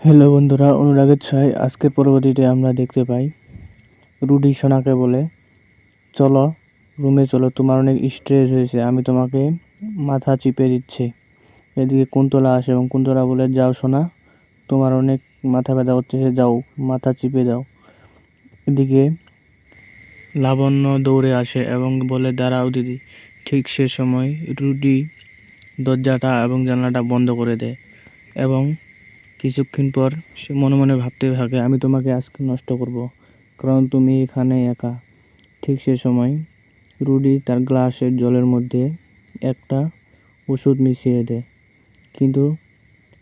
Hello বন্ধুরা, অনুরাগের ছয় আজকের পরবর্তীতে আমরা দেখতে পাই রুডি সোনাকে বলে, চলো রুমে চলো, তোমার অনেক স্ট্রেস হয়েছে, আমি তোমাকে মাথা চিপে দিচ্ছি। এদিকে কুন্তলা আসে এবং কুন্তলা বলে, যাও সোনা, তোমার অনেক মাথা ব্যথা করতেছে, যাও মাথা চিপে দাও। এদিকে লাবণ্য দৌড়ে আসে এবং বলে, দাঁড়াও দিদি। ঠিক সে সময় রুডি দরজাটা এবং জানলাটা বন্ধ করে দেয় এবং কিছুক্ষণ পর সে মনে মনে ভাবতে থাকে, আমি তোমাকে আজকে নষ্ট করব, কারণ তুমি এখানে একা। ঠিক সে সময় রুডি তার গ্লাসের জলের মধ্যে একটা ওষুধ মিশিয়ে দেয়, কিন্তু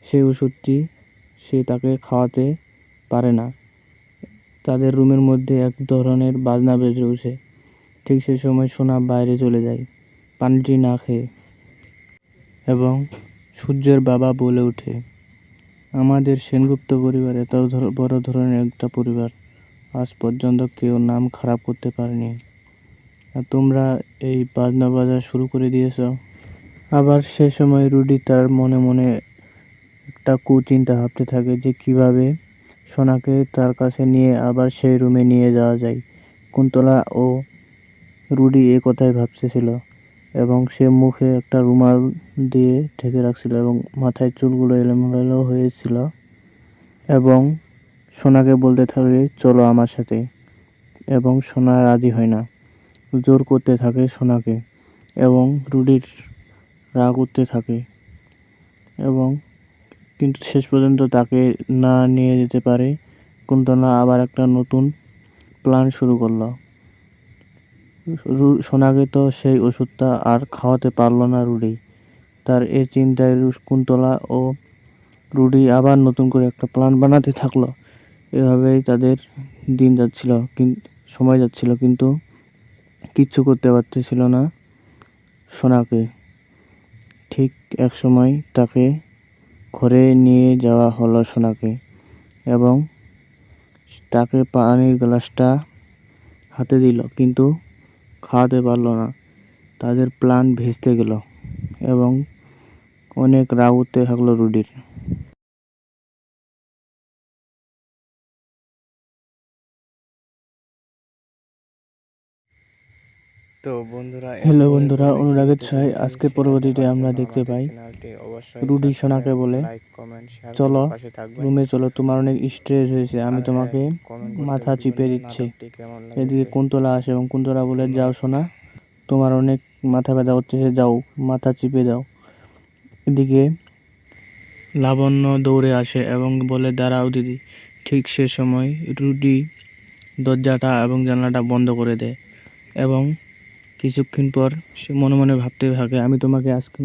সেই ওষুধটি সে তাকে খাওয়াতে পারে না। তাদের রুমের মধ্যে এক ধরনের বাজনা বেজে ওঠে। ঠিক সে সময় সোনা বাইরে চলে যায় পানিটি না খেয়ে, এবং সূর্যের বাবা বলে ওঠে, আমাদের সেনগুপ্ত পরিবার এত বড় ধরনের একটা পরিবার, আজ পর্যন্ত কেউ নাম খারাপ করতে পারেনি, আর তোমরা এই বাজনা বাজা শুরু করে দিয়েছ। আবার সে সময় রুডি তার মনে মনে একটা কুচিন্তা ভাবতে থাকে যে কিভাবে সোনাকে তার কাছে নিয়ে আবার সেই রুমে নিয়ে যাওয়া যায়। কুন্তলা ও রুডি এ কথাই ভাবতেছিল এবং সে মুখে একটা রুমাল দিয়ে ঢেকে রাখছিল এবং মাথায় চুলগুলো এলোমেলো হয়েছিল, এবং সোনাকে বলতে থাকে, চলো আমার সাথে। এবং সোনা রাজি হয় না, জোর করতে থাকে সোনাকে, এবং রুডির রাগ উঠতে থাকে, এবং কিন্তু শেষ পর্যন্ত তাকে না নিয়ে যেতে পারে। কুন্তলা আবার একটা নতুন প্ল্যান শুরু করলো। সোনাকে তো সেই ওষুধটা আর খাওয়াতে পারলো না রুডি। তার এই চিন্তায় কুন্তলা ও রুডি আবার নতুন করে একটা প্ল্যান বানাতে থাকলো। এভাবেই তাদের দিন যাচ্ছিল, সময় যাচ্ছিল, কিন্তু কিচ্ছু করতে পারতেছিল না সোনাকে। ঠিক এক সময় তাকে ঘরে নিয়ে যাওয়া হলো সোনাকে, এবং তাকে পানির গ্লাসটা হাতে দিল, কিন্তু খাওয়াতে পারলো না। তাদের প্ল্যান ভেস্তে গেল এবং অনেক রাগ উঠতে থাকলো রুডির। তো বন্ধুরা, হ্যালো এরপরে বন্ধুরা, রুমে কি অনুরাগের হতে ছয় চলেছে আজকের সেটা পরবর্তীতে দেখার আমরা জন্য দেখতে আমাদের পাই চ্যানেলটি অবশ্যই রুডি সোনাকে সাবস্ক্রাইব, বলে, লাইক, কমেন্ট, শেয়ার করে চলো পাশে থাকবেন। রুমে চলো, তোমার অনেক স্ট্রেস হয়েছে, আমি আর হ্যাঁ, তোমাকে কমেন্ট করতে মাথা ভুলবেন চিপে না দিচ্ছি। নাটকটি কেমন এদিকে লেগেছে। কুন্তলা আসে এবং কুন্তলা বলে, যাও ধন্যবাদ। সোনা, তোমার অনেক মাথা ব্যথা করতেছে, যাও মাথা চিপে দাও। এদিকে লাবণ্য দৌড়ে আসে এবং বলে, দাঁড়াও দিদি। ঠিক সে সময় রুডি দরজাটা এবং জানলাটা বন্ধ করে দেয় এবং কিছুক্ষণ পর সে মনে মনে ভাবতে থাকে, আমি তোমাকে আজকে